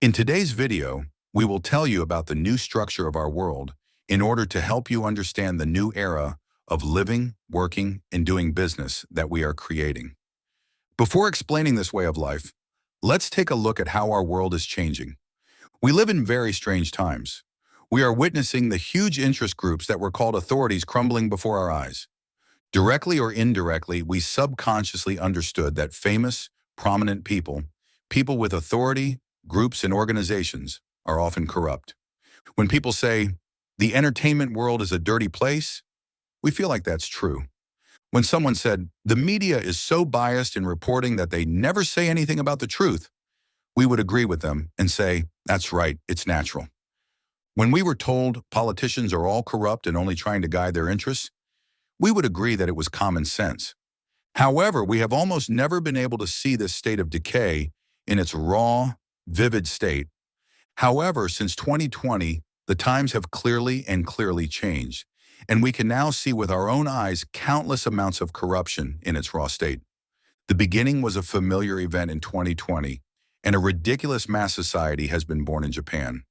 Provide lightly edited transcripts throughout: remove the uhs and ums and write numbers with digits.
In today's video, we will tell you about the new structure of our world in order to help you understand the new era of living, working, and doing business that we are creating. Before explaining this way of life, let's take a look at how our world is changing. We live in very strange times. We are witnessing the huge interest groups that were called authorities crumbling before our eyes. Directly or indirectly, we subconsciously understood that famous, prominent people with authority, groups, and organizations are often corrupt. When people say, the entertainment world is a dirty place, we feel like that's true. When someone said, the media is so biased in reporting that they never say anything about the truth, we would agree with them and say, that's right, it's natural. When we were told politicians are all corrupt and only trying to guide their interests, we would agree that it was common sense. However, we have almost never been able to see this state of decay in its raw, vivid state. However, since 2020, the times have clearly changed, and we can now see with our own eyes countless amounts of corruption in its raw state. The beginning was a familiar event in 2020, and a ridiculous mass society has been born in Japan.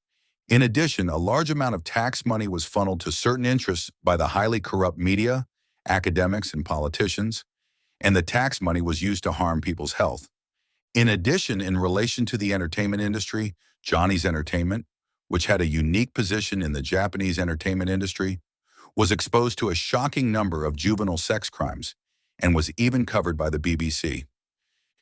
In addition, a large amount of tax money was funneled to certain interests by the highly corrupt media, academics, and politicians, and the tax money was used to harm people's health. In addition, in relation to the entertainment industry, Johnny's Entertainment, which had a unique position in the Japanese entertainment industry, was exposed to a shocking number of juvenile sex crimes and was even covered by the BBC.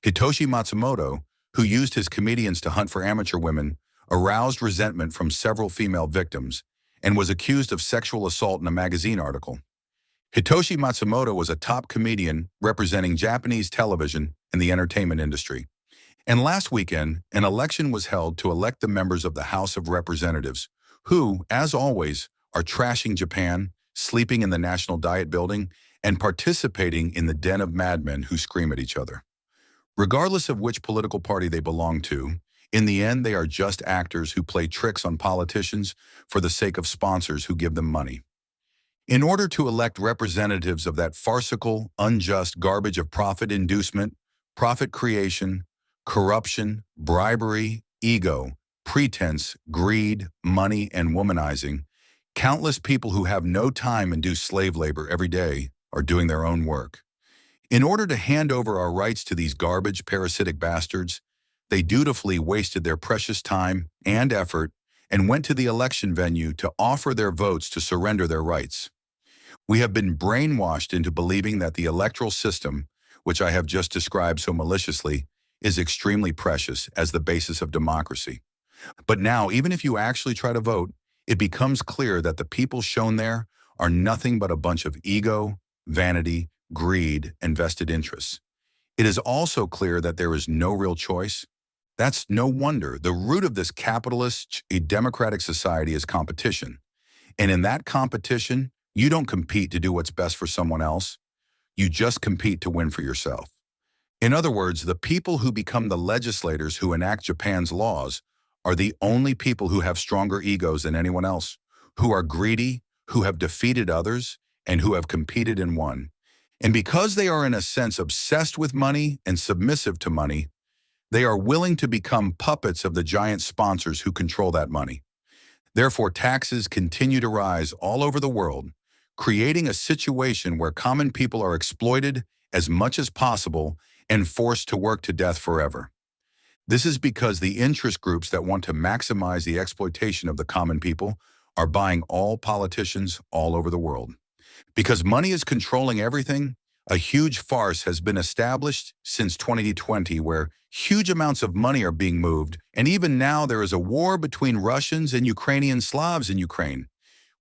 Hitoshi Matsumoto, who used his comedians to hunt for amateur women, aroused resentment from several female victims and was accused of sexual assault in a magazine article. Hitoshi Matsumoto was a top comedian representing Japanese television and the entertainment industry. And last weekend, an election was held to elect the members of the House of Representatives, who, as always, are trashing Japan, sleeping in the National Diet Building, and participating in the den of madmen who scream at each other. Regardless of which political party they belong to, in the end, they are just actors who play tricks on politicians for the sake of sponsors who give them money. In order to elect representatives of that farcical, unjust garbage of profit inducement, profit creation, corruption, bribery, ego, pretense, greed, money, and womanizing, countless people who have no time and do slave labor every day are doing their own work. In order to hand over our rights to these garbage, parasitic bastards, they dutifully wasted their precious time and effort and went to the election venue to offer their votes to surrender their rights. We have been brainwashed into believing that the electoral system, which I have just described so maliciously, is extremely precious as the basis of democracy. But now, even if you actually try to vote, it becomes clear that the people shown there are nothing but a bunch of ego, vanity, greed, and vested interests. It is also clear that there is no real choice. That's no wonder. The root of this capitalist, democratic society is competition. And in that competition, you don't compete to do what's best for someone else. You just compete to win for yourself. In other words, the people who become the legislators who enact Japan's laws are the only people who have stronger egos than anyone else, who are greedy, who have defeated others, and who have competed and won. And because they are in a sense obsessed with money and submissive to money, they are willing to become puppets of the giant sponsors who control that money. Therefore, taxes continue to rise all over the world, creating a situation where common people are exploited as much as possible and forced to work to death forever. This is because the interest groups that want to maximize the exploitation of the common people are buying all politicians all over the world. Because money is controlling everything, a huge farce has been established since 2020 where huge amounts of money are being moved, and even now there is a war between Russians and Ukrainian Slavs in Ukraine.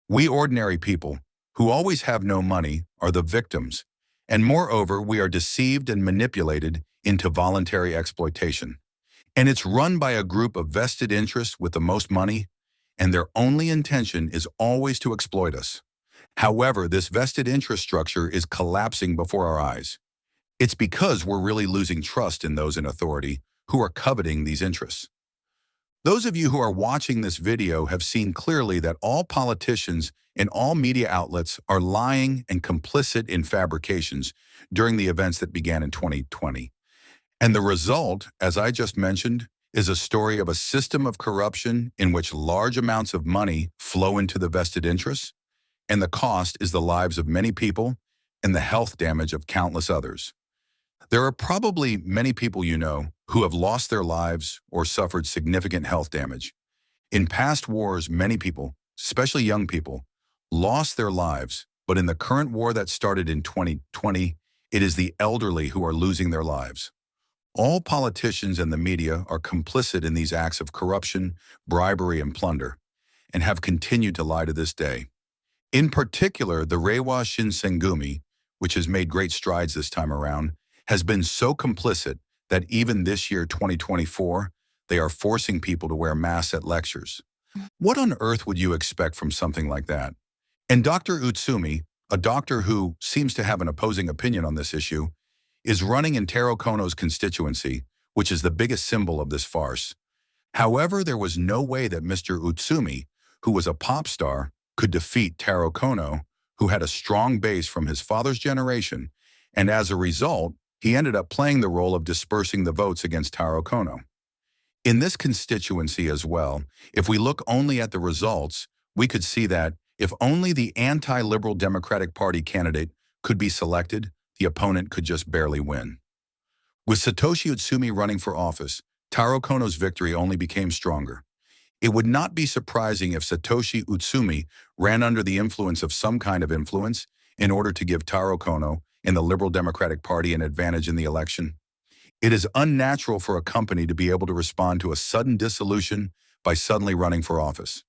We ordinary people, who always have no money, are the victims. And moreover, we are deceived and manipulated into voluntary exploitation. And it's run by a group of vested interests with the most money, and their only intention is always to exploit us. However, this vested interest structure is collapsing before our eyes. It's because we're really losing trust in those in authority who are coveting these interests. Those of you who are watching this video have seen clearly that all politicians and all media outlets are lying and complicit in fabrications during the events that began in 2020. And the result, as I just mentioned, is a story of a system of corruption in which large amounts of money flow into the vested interests, and the cost is the lives of many people and the health damage of countless others. There are probably many people you know who have lost their lives or suffered significant health damage. In past wars, many people, especially young people, lost their lives, but in the current war that started in 2020, it is the elderly who are losing their lives. All politicians and the media are complicit in these acts of corruption, bribery, and plunder, and have continued to lie to this day. In particular, the Reiwa Shinsengumi, which has made great strides this time around, has been so complicit that even this year, 2024, they are forcing people to wear masks at lectures. What on earth would you expect from something like that? And Dr. Utsumi, a doctor who seems to have an opposing opinion on this issue, is running in Taro Kono's constituency, which is the biggest symbol of this farce. However, there was no way that Mr. Utsumi, who was a pop star, could defeat Taro Kono, who had a strong base from his father's generation, and as a result, he ended up playing the role of dispersing the votes against Taro Kono. In this constituency as well, if we look only at the results, we could see that if only the anti-liberal Democratic Party candidate could be selected, the opponent could just barely win. With Satoshi Utsumi running for office, Taro Kono's victory only became stronger. It would not be surprising if Satoshi Utsumi ran under the influence of some kind of influence in order to give Taro Kono and the Liberal Democratic Party an advantage in the election. It is unnatural for a company to be able to respond to a sudden dissolution by suddenly running for office.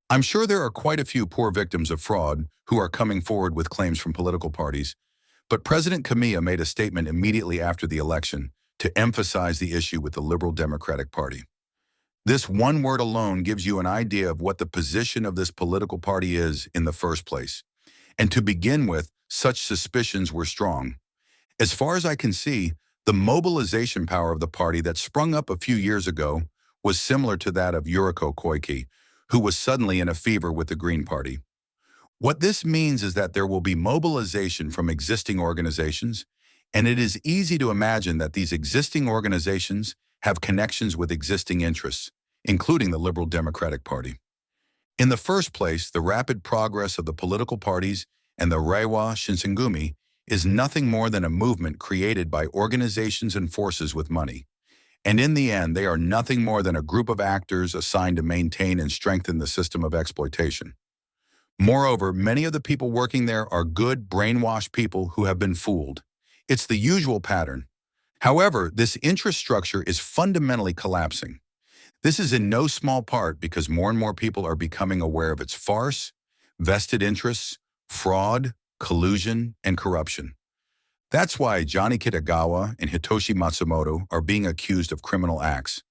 I'm sure there are quite a few poor victims of fraud who are coming forward with claims from political parties, but President Kamiya made a statement immediately after the election to emphasize the issue with the Liberal Democratic Party. This one word alone gives you an idea of what the position of this political party is in the first place. And to begin with, such suspicions were strong. As far as I can see, the mobilization power of the party that sprung up a few years ago was similar to that of Yuriko Koike, who was suddenly in a fever with the Green Party. What this means is that there will be mobilization from existing organizations, and it is easy to imagine that these existing organizations have connections with existing interests, including the Liberal Democratic Party. In the first place, the rapid progress of the political parties and the Reiwa Shinsengumi is nothing more than a movement created by organizations and forces with money. And in the end, they are nothing more than a group of actors assigned to maintain and strengthen the system of exploitation. Moreover, many of the people working there are good, brainwashed people who have been fooled. It's the usual pattern. However, this interest structure is fundamentally collapsing. This is in no small part because more and more people are becoming aware of its farce, vested interests, fraud, collusion, and corruption. That's why Johnny Kitagawa and Hitoshi Matsumoto are being accused of criminal acts.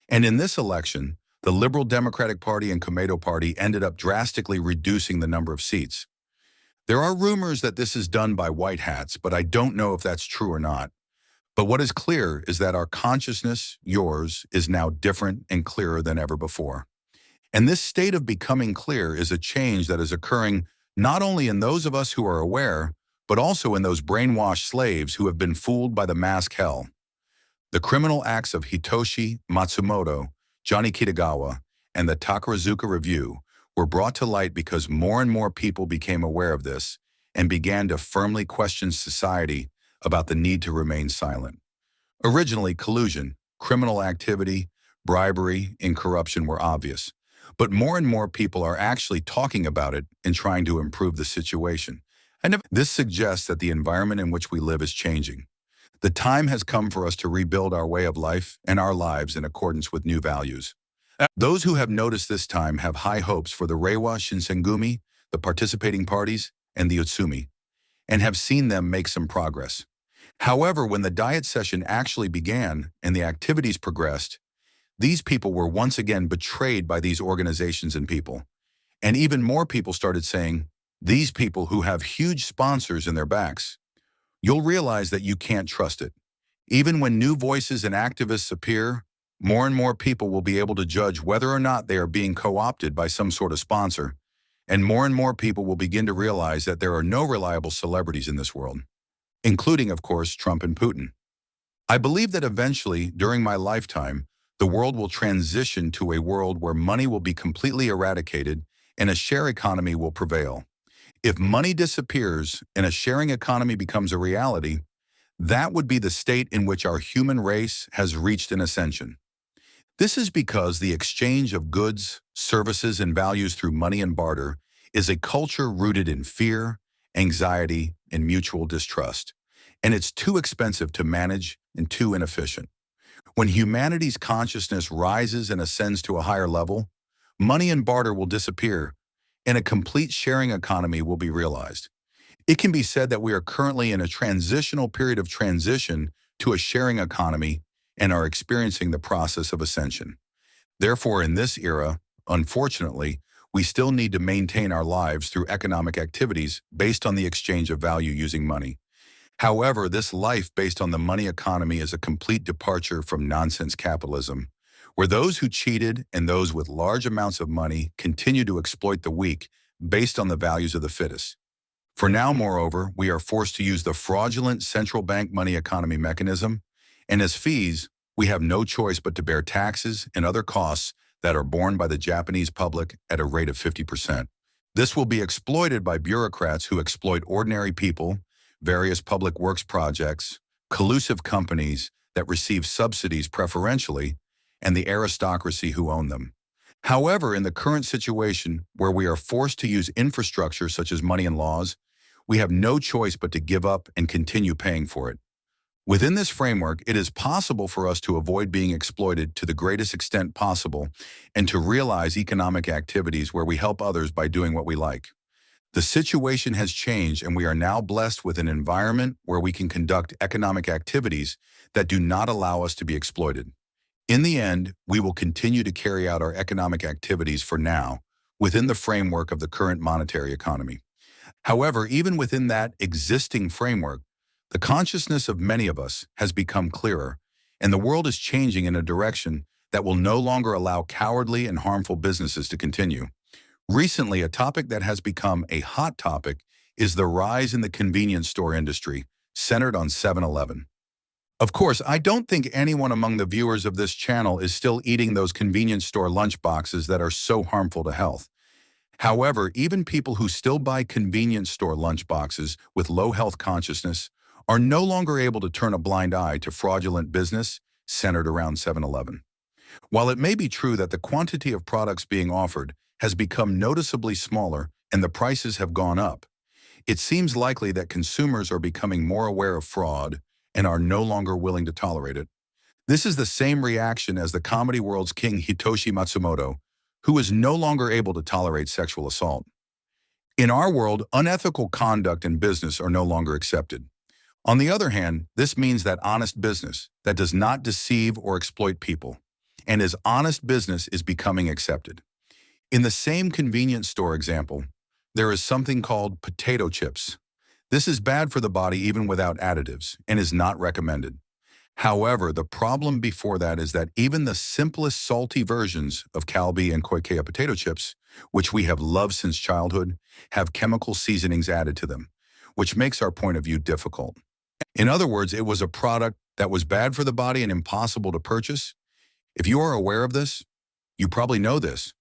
And in this election, the Liberal Democratic Party and Komeito Party ended up drastically reducing the number of seats. There are rumors that this is done by white hats, but I don't know if that's true or not. But what is clear is that our consciousness, yours, is now different and clearer than ever before. And this state of becoming clear is a change that is occurring not only in those of us who are aware, but also in those brainwashed slaves who have been fooled by the mask hell. The criminal acts of Hitoshi Matsumoto, Johnny Kitagawa, and the Takarazuka Review were brought to light because more and more people became aware of this and began to firmly question society about the need to remain silent. Originally, collusion, criminal activity, bribery, and corruption were obvious, but more and more people are actually talking about it and trying to improve the situation. And this suggests that the environment in which we live is changing. The time has come for us to rebuild our way of life and our lives in accordance with new values. Those who have noticed this time have high hopes for the Reiwa Shinsengumi, the participating parties, and the Utsumi, and have seen them make some progress. However, when the diet session actually began and the activities progressed, these people were once again betrayed by these organizations and people. And even more people started saying, these people who have huge sponsors in their backs. You'll realize that you can't trust it. Even when new voices and activists appear, more and more people will be able to judge whether or not they are being co-opted by some sort of sponsor, and more people will begin to realize that there are no reliable celebrities in this world, including, of course, Trump and Putin. I believe that eventually, during my lifetime, The world will transition to a world where money will be completely eradicated and a share economy will prevail. If money disappears and a sharing economy becomes a reality, that would be the state in which our human race has reached an ascension. This is because the exchange of goods, services, and values through money and barter is a culture rooted in fear, anxiety, and mutual distrust. And it's too expensive to manage and too inefficient. When humanity's consciousness rises and ascends to a higher level, money and barter will disappear, and a complete sharing economy will be realized. It can be said that we are currently in a transitional period of transition to a sharing economy and are experiencing the process of ascension. Therefore, in this era, unfortunately, we still need to maintain our lives through economic activities based on the exchange of value using money. However, this life based on the money economy is a complete departure from nonsense capitalism, where those who cheated and those with large amounts of money continue to exploit the weak based on the values of the fittest. For now, moreover, we are forced to use the fraudulent central bank money economy mechanism, and as fees, we have no choice but to bear taxes and other costs that are borne by the Japanese public at a rate of 50%. This will be exploited by bureaucrats who exploit ordinary people, various public works projects, collusive companies that receive subsidies preferentially, and the aristocracy who own them. However, in the current situation where we are forced to use infrastructure such as money and laws, we have no choice but to give up and continue paying for it. Within this framework, it is possible for us to avoid being exploited to the greatest extent possible and to realize economic activities where we help others by doing what we like. The situation has changed and we are now blessed with an environment where we can conduct economic activities that do not allow us to be exploited. In the end, we will continue to carry out our economic activities for now within the framework of the current monetary economy. However, even within that existing framework, the consciousness of many of us has become clearer, and the world is changing in a direction that will no longer allow cowardly and harmful businesses to continue. Recently, a topic that has become a hot topic is the rise in the convenience store industry, centered on 7-Eleven. Of course, I don't think anyone among the viewers of this channel is still eating those convenience store lunch boxes that are so harmful to health. However, even people who still buy convenience store lunch boxes with low health consciousness are no longer able to turn a blind eye to fraudulent business centered around 7-Eleven. While it may be true that the quantity of products being offered has become noticeably smaller and the prices have gone up, it seems likely that consumers are becoming more aware of fraud and are no longer willing to tolerate it. This is the same reaction as the comedy world's king Hitoshi Matsumoto, who is no longer able to tolerate sexual assault. In our world, unethical conduct in business are no longer accepted. On the other hand, this means that honest business that does not deceive or exploit people, and as honest business is becoming accepted. In the same convenience store example, there is something called potato chips. This is bad for the body even without additives and is not recommended. However, the problem before that is that even the simplest salty versions of Calbee and Koikea potato chips, which we have loved since childhood, have chemical seasonings added to them, which makes our point of view difficult. In other words, it was a product that was bad for the body and impossible to purchase. If you are aware of this, you probably know this,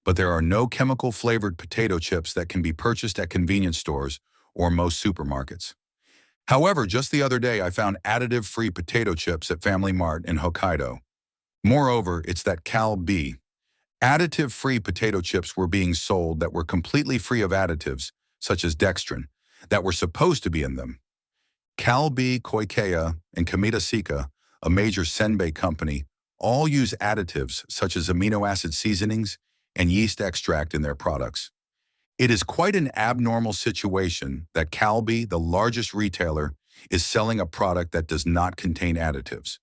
but there are no chemical-flavored potato chips that can be purchased at convenience stores or most supermarkets. However, just the other day, I found additive-free potato chips at Family Mart in Hokkaido. Moreover, it's that Calbee. Additive-free potato chips were being sold that were completely free of additives, such as dextrin, that were supposed to be in them. Calbee, Koikea, and Kamita Sika, a major senbei company, all use additives such as amino acid seasonings and yeast extract in their products. It is quite an abnormal situation that Calbee, the largest retailer, is selling a product that does not contain additives.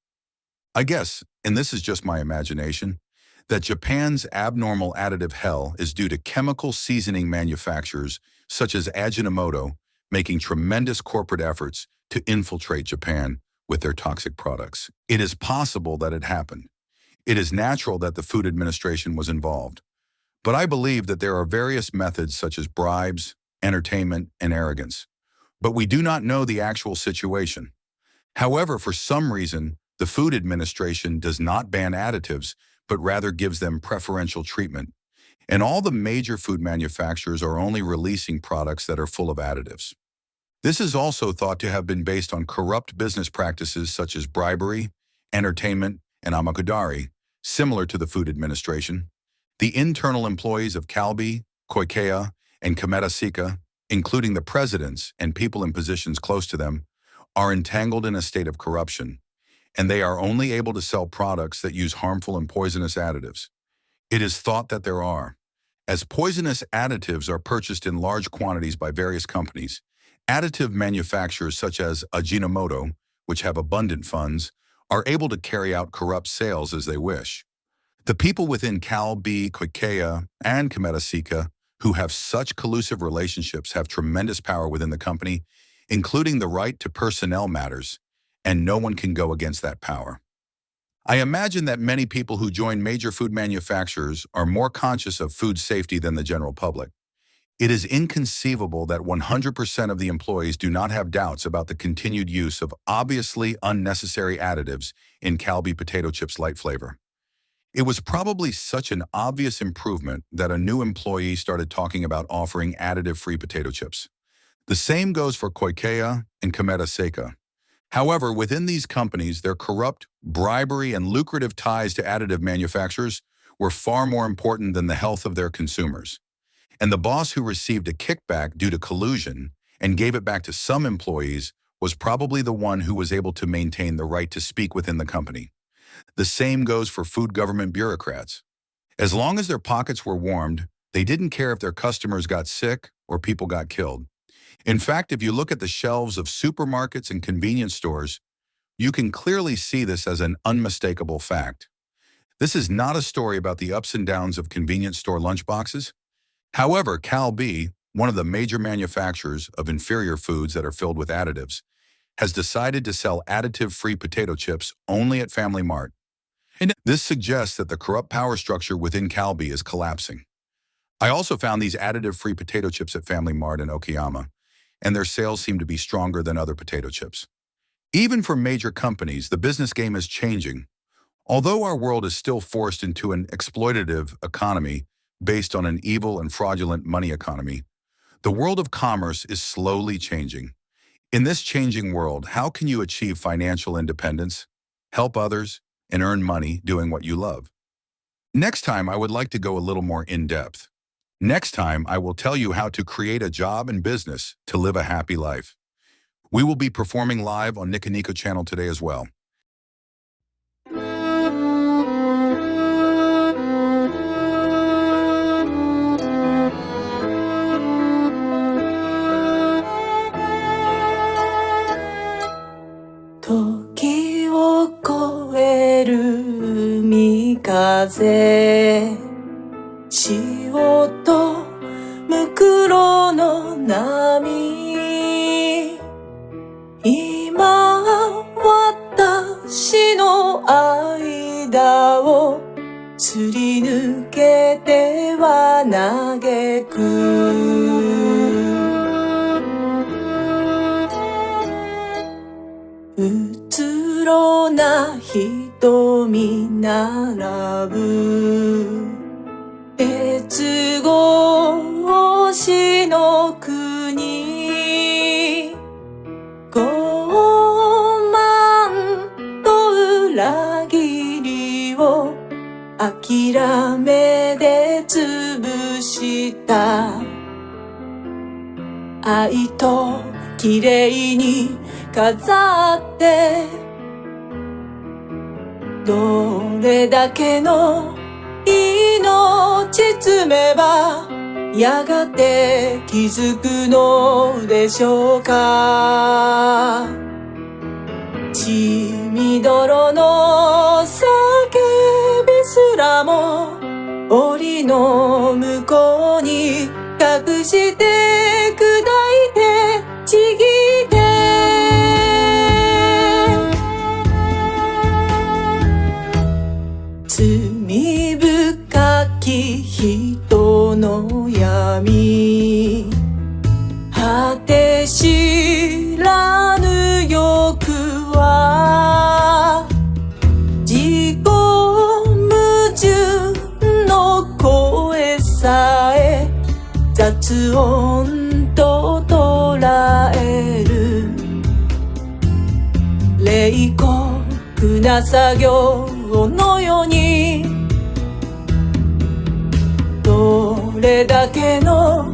I guess, and this is just my imagination, that Japan's abnormal additive hell is due to chemical seasoning manufacturers such as Ajinomoto making tremendous corporate efforts to infiltrate Japan with their toxic products. It is possible that it happened. It is natural that the Food Administration was involved. But I believe that there are various methods such as bribes, entertainment, and arrogance. But we do not know the actual situation. However, for some reason, The Food Administration does not ban additives, but rather gives them preferential treatment. And all the major food manufacturers are only releasing products that are full of additives. This is also thought to have been based on corrupt business practices such as bribery, entertainment, and amakodari, similar to the Food Administration. The internal employees of Calbee, Koikea, and Kametasika, including the presidents and people in positions close to them, are entangled in a state of corruption, and they are only able to sell products that use harmful and poisonous additives. It is thought that there are, as poisonous additives are purchased in large quantities by various companies, additive manufacturers such as Ajinomoto, which have abundant funds, are able to carry out corrupt sales as they wish. The people within Calbee, Koikea, and Kametasika who have such collusive relationships have tremendous power within the company, including the right to personnel matters, and no one can go against that power. I imagine that many people who join major food manufacturers are more conscious of food safety than the general public. It is inconceivable that 100% of the employees do not have doubts about the continued use of obviously unnecessary additives in Calbee potato chips light flavor. It was probably such an obvious improvement that a new employee started talking about offering additive-free potato chips. The same goes for Koikea and Kametaseka. However, within these companies, their corrupt, bribery, and lucrative ties to additive manufacturers were far more important than the health of their consumers. And the boss who received a kickback due to collusion and gave it back to some employees was probably the one who was able to maintain the right to speak within the company. The same goes for food government bureaucrats. As long as their pockets were warmed, they didn't care if their customers got sick or people got killed. In fact, if you look at the shelves of supermarkets and convenience stores, you can clearly see this as an unmistakable fact. This is not a story about the ups and downs of convenience store lunchboxes. However, Calbee, one of the major manufacturers of inferior foods that are filled with additives, has decided to sell additive-free potato chips only at Family Mart. And this suggests that the corrupt power structure within Calbee is collapsing. I also found these additive-free potato chips at Family Mart in Okayama, and their sales seem to be stronger than other potato chips. Even for major companies, the business game is changing. Although our world is still forced into an exploitative economy based on an evil and fraudulent money economy, the world of commerce is slowly changing. In this changing world, how can you achieve financial independence, help others, and earn money doing what you love? Next time, I would like to go a little more in-depth. Next time, I will tell you how to create a job and business to live a happy life. We will be performing live on Nico Nico channel today as well.風潮とむくろの波今私の間をすり抜けては嘆くうつろな瞳並ぶ鉄格子の国傲慢と裏切りを諦めで潰した愛と綺麗に飾ってどれだけの命積めばやがて気づくのでしょうか血みどろの叫びすらも檻の向こうに隠して砕いてちぎって罪深き人の闇果て知らぬ欲はさえ雑音と捉える冷酷な作業のようにどれだけの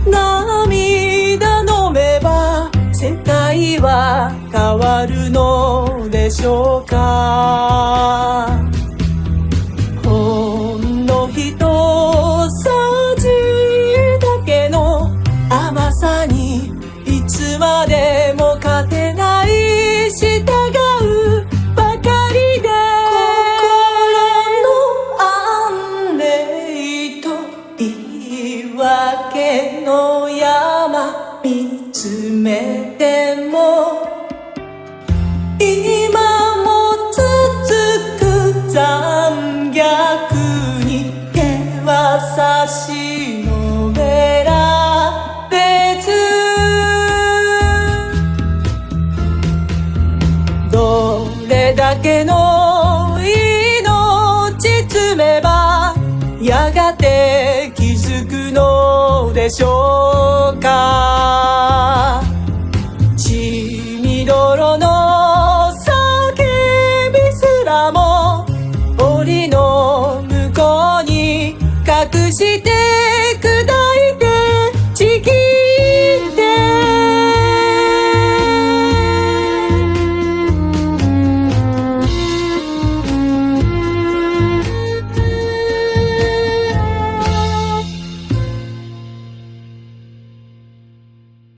涙飲めば世界は変わるのでしょうか。ほんのひとさじだけの甘さにいつまでも勝てない従うばかりで心の安寧と言い訳の山見つめても今も続く残虐に険さしのべられずどれだけの命積めばやがて気づくのでしょうか。血みどろの